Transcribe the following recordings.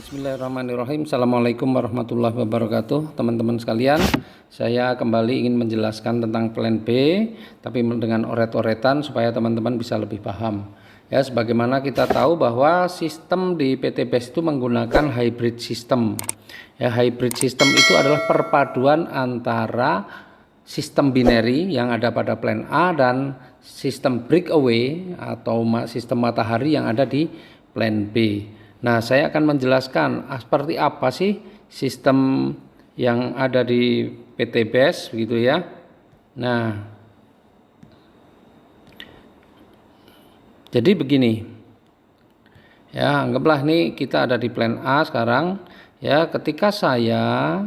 Bismillahirrahmanirrahim. Assalamualaikum warahmatullahi wabarakatuh. Teman-teman sekalian, saya kembali ingin menjelaskan tentang plan B, tapi dengan oret-oretan supaya teman-teman bisa lebih paham. Ya, sebagaimana kita tahu bahwa sistem di PTBAS itu menggunakan hybrid system. Ya, hybrid system itu adalah perpaduan antara sistem binary yang ada pada plan A dan sistem breakaway atau sistem matahari yang ada di plan B. Nah, saya akan menjelaskan seperti apa sih sistem yang ada di PTBAS begitu ya. Nah, jadi begini. Ya, anggaplah nih kita ada di plan A sekarang. Ya, ketika saya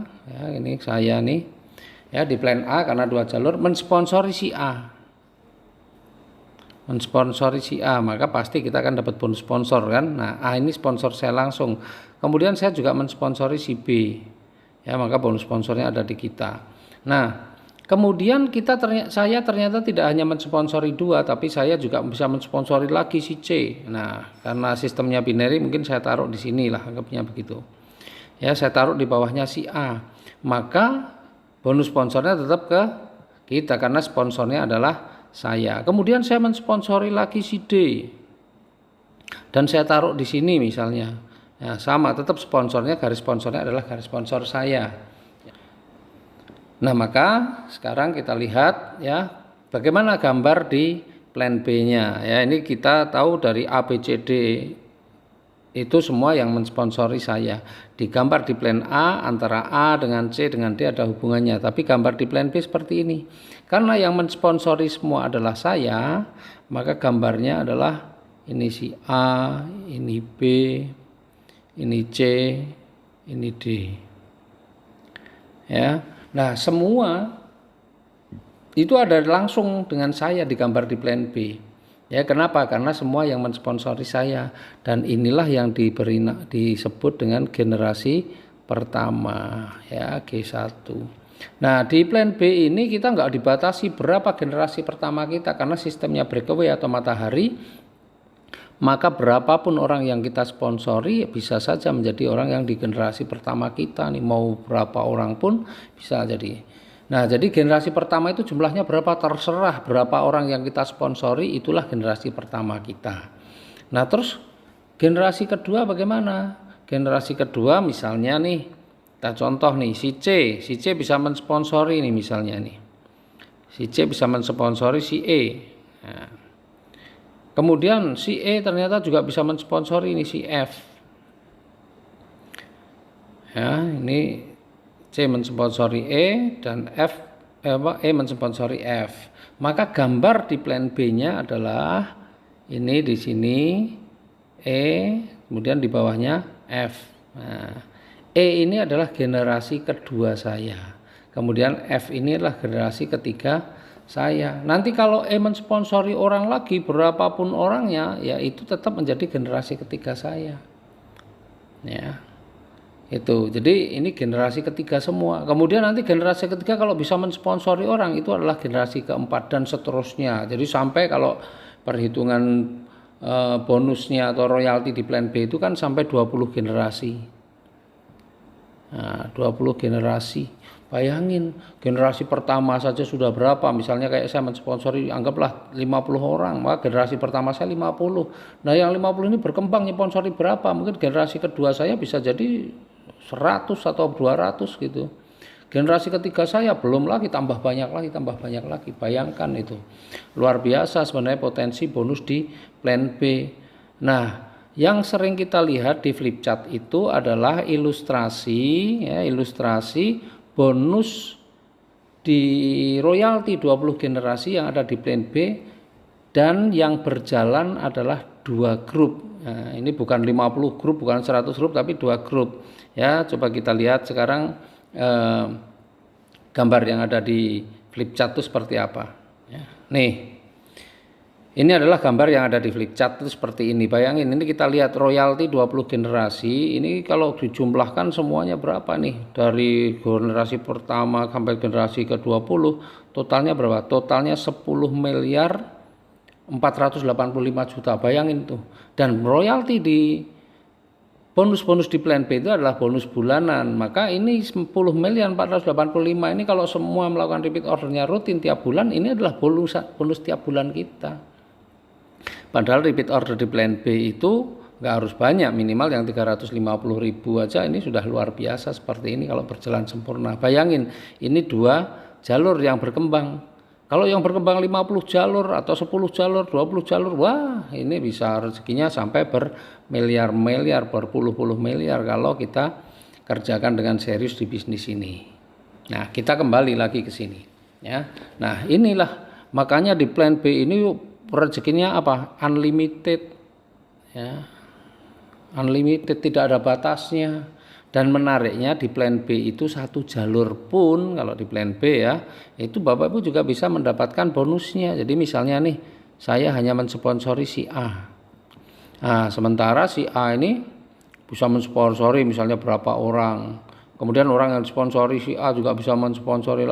nih ya di plan A karena dua jalur mensponsori si A. Mensponsori si A, maka pasti kita akan dapat bonus sponsor kan. Nah, A ini sponsor saya langsung. Kemudian saya juga mensponsori si B. Ya, maka bonus sponsornya ada di kita. Nah, kemudian saya ternyata tidak hanya mensponsori dua, tapi saya juga bisa mensponsori lagi si C. Nah, karena sistemnya binary mungkin saya taruh di sini lah, anggapnya begitu. Ya, saya taruh di bawahnya si A. Maka bonus sponsornya tetap ke kita karena sponsornya adalah saya. Kemudian saya mensponsori lagi si D dan saya taruh di sini misalnya. Ya, sama, tetap sponsornya, garis sponsornya adalah garis sponsor saya. Nah, maka sekarang kita lihat ya bagaimana gambar di plan B-nya. Ya, ini kita tahu dari A, B, C, D itu semua yang mensponsori saya. Digambar di plan A antara A dengan C dengan D ada hubungannya, tapi gambar di plan B seperti ini. Karena yang mensponsori semua adalah saya, maka gambarnya adalah ini si A, ini B, ini C, ini D. Ya. Nah, semua itu ada langsung dengan saya digambar di plan B. Ya, kenapa? Karena semua yang mensponsori saya, dan inilah yang disebut dengan generasi pertama, ya, G1. Nah, di plan B ini kita nggak dibatasi berapa generasi pertama kita karena sistemnya breakaway atau matahari. Maka berapapun orang yang kita sponsori bisa saja menjadi orang yang di generasi pertama kita nih, mau berapa orang pun bisa jadi. Nah, jadi generasi pertama itu jumlahnya berapa terserah, berapa orang yang kita sponsori itulah generasi pertama kita. Nah, terus generasi kedua bagaimana? Generasi kedua misalnya nih, kita contoh nih si C bisa mensponsori nih misalnya nih. Si C bisa mensponsori si E. Nah, kemudian si E ternyata juga bisa mensponsori ini si F. Ya, ini C mensponsori E dan E mensponsori F. Maka gambar di plan B-nya adalah ini di sini E, kemudian di bawahnya F. Nah, E ini adalah generasi kedua saya. Kemudian F ini adalah generasi ketiga saya. Nanti kalau E mensponsori orang lagi berapapun orangnya, ya itu tetap menjadi generasi ketiga saya. Ya. Itu, jadi ini generasi ketiga semua. Kemudian nanti generasi ketiga kalau bisa mensponsori orang itu adalah generasi keempat dan seterusnya. Jadi sampai kalau perhitungan bonusnya atau royalti di plan B itu kan sampai 20 generasi. Nah, 20 generasi. Bayangin, generasi pertama saja sudah berapa? Misalnya kayak saya mensponsori anggaplah 50 orang, maka generasi pertama saya 50. Nah, yang 50 ini berkembang nyponsori berapa? Mungkin generasi kedua saya bisa jadi 100 atau 200 gitu. Generasi ketiga saya belum lagi tambah banyak lagi. Bayangkan itu. Luar biasa sebenarnya potensi bonus di plan B. Nah, yang sering kita lihat di flip chart itu adalah ilustrasi bonus di royalti 20 generasi yang ada di plan B dan yang berjalan adalah dua grup. Nah, ini bukan 50 grup, bukan 100 grup, tapi dua grup. Ya, coba kita lihat sekarang gambar yang ada di flip chart itu seperti apa. Ya, nih, ini adalah gambar yang ada di flip chart itu seperti ini. Bayangin, ini kita lihat royalti 20 generasi. Ini kalau dijumlahkan semuanya berapa nih? Dari generasi pertama sampai generasi ke-20, totalnya berapa? Totalnya 10 miliar 485 juta. Bayangin tuh. Dan royalti di bonus-bonus di plan B itu adalah bonus bulanan. Maka ini 10.485 ini kalau semua melakukan repeat ordernya rutin tiap bulan, ini adalah bonus tiap bulan kita. Padahal repeat order di plan B itu nggak harus banyak, minimal yang 350.000 aja ini sudah luar biasa seperti ini kalau berjalan sempurna. Bayangin, ini 2 jalur yang berkembang. Kalau yang berkembang 50 jalur atau 10 jalur, 20 jalur, wah ini bisa rezekinya sampai bermiliar-miliar, berpuluh-puluh miliar kalau kita kerjakan dengan serius di bisnis ini. Nah, kita kembali lagi ke sini ya. Nah, inilah makanya di plan B ini rezekinya apa? Unlimited ya. Unlimited, tidak ada batasnya. Dan menariknya di plan B itu 1 jalur pun kalau di plan B ya, itu Bapak Ibu juga bisa mendapatkan bonusnya. Jadi misalnya nih, saya hanya mensponsori si A. Nah, sementara si A ini bisa mensponsori misalnya berapa orang. Kemudian orang yang sponsori si A juga bisa mensponsori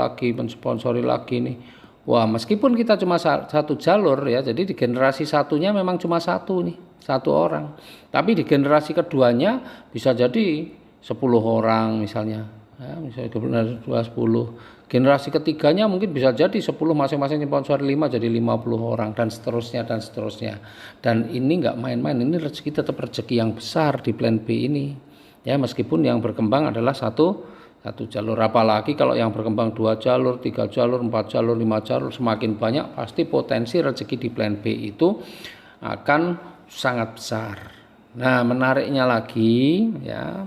lagi nih. Wah, meskipun kita cuma 1 jalur ya, jadi di generasi satunya memang cuma 1 nih, 1 orang. Tapi di generasi keduanya bisa jadi 10 orang misalnya ya, misalnya generasi 10. Generasi ketiganya mungkin bisa jadi 10, masing-masing sponsor 5 jadi 50 orang dan seterusnya. Dan ini enggak main-main, ini rezeki tetap rezeki yang besar di plan B ini. Ya, meskipun yang berkembang adalah satu jalur, apalagi kalau yang berkembang 2 jalur, 3 jalur, 4 jalur, 5 jalur, semakin banyak pasti potensi rezeki di plan B itu akan sangat besar. Nah, menariknya lagi ya,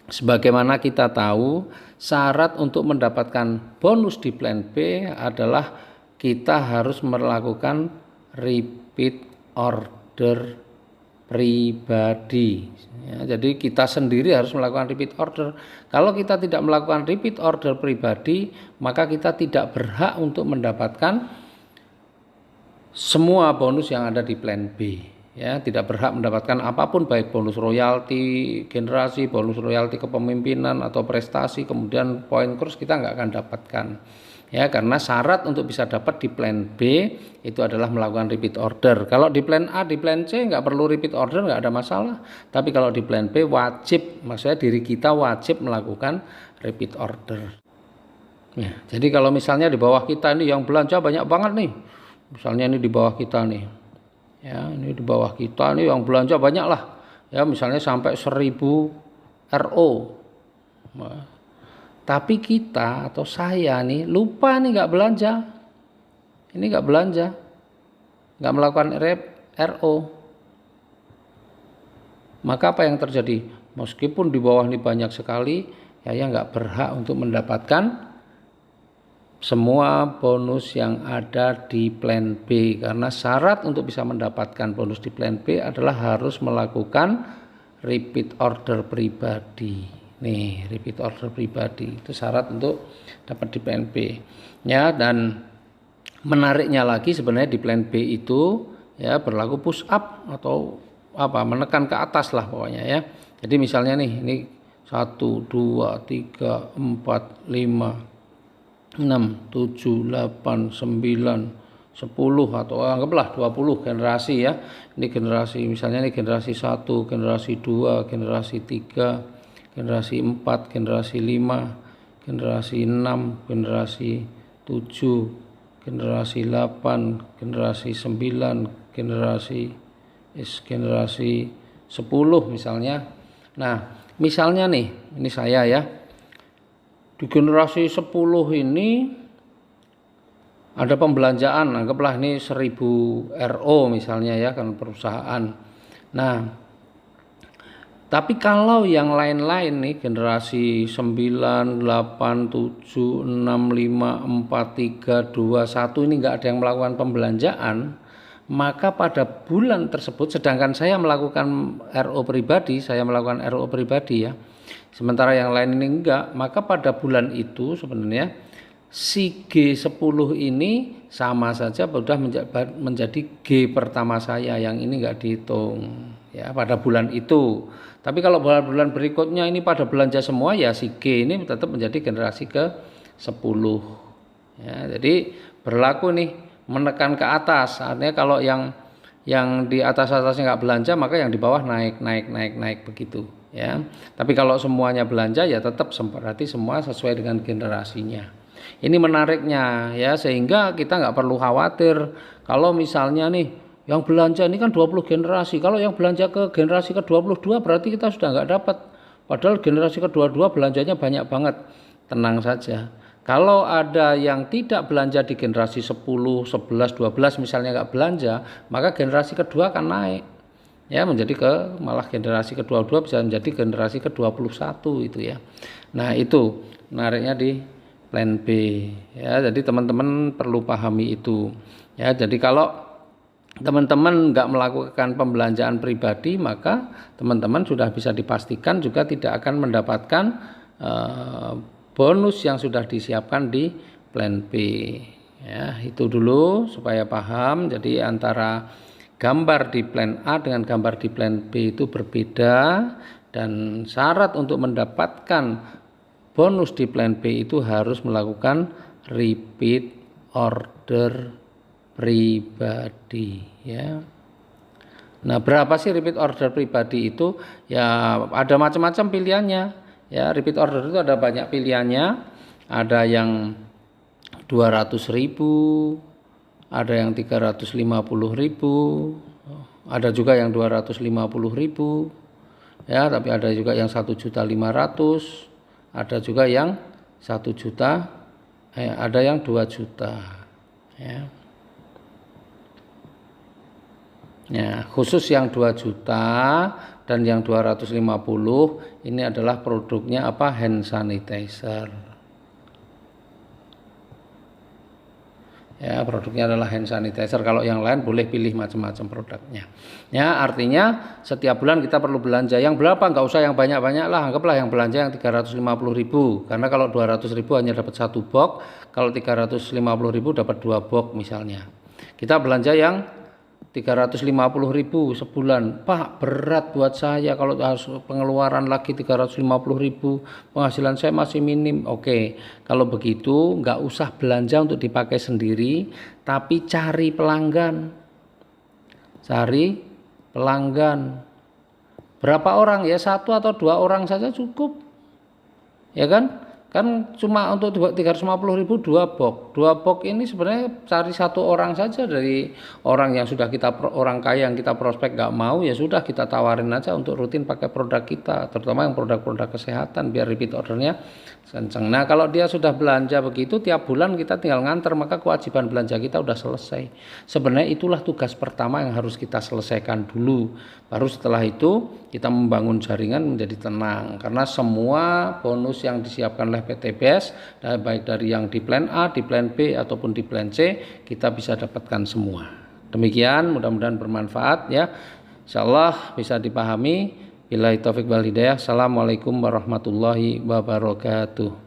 sebagaimana kita tahu, syarat untuk mendapatkan bonus di plan B adalah kita harus melakukan repeat order pribadi. Ya, jadi kita sendiri harus melakukan repeat order. Kalau kita tidak melakukan repeat order pribadi, maka kita tidak berhak untuk mendapatkan semua bonus yang ada di plan B. Ya, tidak berhak mendapatkan apapun, baik bonus royalti generasi, bonus royalti kepemimpinan atau prestasi, kemudian poin kurs kita nggak akan dapatkan. Ya, karena syarat untuk bisa dapat di plan B itu adalah melakukan repeat order. Kalau di plan A, di plan C nggak perlu repeat order, nggak ada masalah. Tapi kalau di plan B wajib, maksudnya diri kita wajib melakukan repeat order. Ya, jadi kalau misalnya di bawah kita ini yang belanja banyak banget nih, misalnya ini di bawah kita nih. Ya, ini di bawah kita nih yang belanja banyak lah. Ya, misalnya sampai 1000 RO. Nah, tapi kita atau saya nih lupa nih nggak belanja. Ini nggak belanja. Nggak melakukan RO. Maka apa yang terjadi? Meskipun di bawah ini banyak sekali, ya nggak berhak untuk mendapatkan semua bonus yang ada di plan B, karena syarat untuk bisa mendapatkan bonus di plan B adalah harus melakukan repeat order pribadi. Nih, repeat order pribadi itu syarat untuk dapat di plan B. Ya, dan menariknya lagi sebenarnya di plan B itu ya berlaku push up atau apa, menekan ke atas lah pokoknya ya. Jadi misalnya nih, ini 1 2 3 4 5 6, 7, 8, 9, 10 atau anggaplah 20 generasi ya. Ini generasi, misalnya ini generasi 1, generasi 2, generasi 3, generasi 4, generasi 5, generasi 6, generasi 7, generasi 8, generasi 9, generasi 10 misalnya. Nah, misalnya nih, ini saya ya. Di generasi 10 ini ada pembelanjaan, anggaplah ini 1000 RO misalnya ya kan perusahaan. Nah, tapi kalau yang lain-lain nih generasi 9, 8, 7, 6, 5, 4, 3, 2, 1 ini enggak ada yang melakukan pembelanjaan, maka pada bulan tersebut, sedangkan saya melakukan RO pribadi, ya, sementara yang lain ini enggak, maka pada bulan itu sebenarnya si G10 ini sama saja sudah menjadi G pertama saya, yang ini enggak dihitung ya pada bulan itu. Tapi kalau bulan berikutnya ini pada belanja semua, ya si G ini tetap menjadi generasi ke-10 ya. Jadi berlaku nih menekan ke atas, artinya kalau yang yang di atasnya nggak belanja, maka yang di bawah naik begitu ya. Tapi kalau semuanya belanja ya tetap berarti semua sesuai dengan generasinya. Ini menariknya ya, sehingga kita nggak perlu khawatir kalau misalnya nih yang belanja ini kan 20 generasi. Kalau yang belanja ke generasi ke-22 berarti kita sudah nggak dapat. Padahal generasi ke-22 belanjanya banyak banget. Tenang saja. Kalau ada yang tidak belanja di generasi 10, 11, 12 misalnya nggak belanja, maka generasi kedua akan naik. Ya, menjadi malah generasi ke-22 bisa menjadi generasi ke-21 itu ya. Nah, itu menariknya di plan B ya. Jadi teman-teman perlu pahami itu. Ya, jadi kalau teman-teman nggak melakukan pembelanjaan pribadi, maka teman-teman sudah bisa dipastikan juga tidak akan mendapatkan bonus yang sudah disiapkan di plan B ya. Itu dulu supaya paham. Jadi antara gambar di plan A dengan gambar di plan B itu berbeda, dan syarat untuk mendapatkan bonus di plan B itu harus melakukan repeat order pribadi ya. Nah, berapa sih repeat order pribadi itu? Ya ada macam-macam pilihannya. Ya, repeat order itu ada banyak pilihannya. Ada yang 200.000, ada yang 350.000, ada juga yang 250.000. Ya, tapi ada juga yang 1.500.000, ada juga yang 1 juta, ada yang 2 juta. Ya. Ya, khusus yang 2 juta dan yang 250 ini adalah produknya apa? Hand sanitizer. Ya, produknya adalah hand sanitizer. Kalau yang lain boleh pilih macam-macam produknya. Ya, artinya setiap bulan kita perlu belanja. Yang berapa? Enggak usah yang banyak-banyak lah. Anggaplah yang belanja yang 350.000. Karena kalau 200.000 hanya dapat 1 box, kalau 350.000 dapat 2 box misalnya. Kita belanja yang 350.000 sebulan. Pak, berat buat saya kalau harus pengeluaran lagi 350.000, penghasilan saya masih minim. Oke, kalau begitu nggak usah belanja untuk dipakai sendiri, tapi cari pelanggan. Berapa orang ya? 1 atau 2 orang saja cukup, ya kan? Kan cuma untuk 350.000 2 box. 2 box ini sebenarnya cari 1 orang saja dari orang yang sudah orang kaya yang kita prospek nggak mau, ya sudah kita tawarin aja untuk rutin pakai produk kita, terutama yang produk-produk kesehatan biar repeat ordernya kenceng. Nah, kalau dia sudah belanja begitu tiap bulan kita tinggal nganter, maka kewajiban belanja kita udah selesai. Sebenarnya itulah tugas pertama yang harus kita selesaikan dulu. Baru setelah itu kita membangun jaringan menjadi tenang, karena semua bonus yang disiapkan oleh PTBS, baik dari yang di plan A, di plan B ataupun di plan C, kita bisa dapatkan semua. Demikian, mudah-mudahan bermanfaat ya. Insyaallah bisa dipahami. Billahi taufik wal hidayah. Assalamualaikum warahmatullahi wabarakatuh.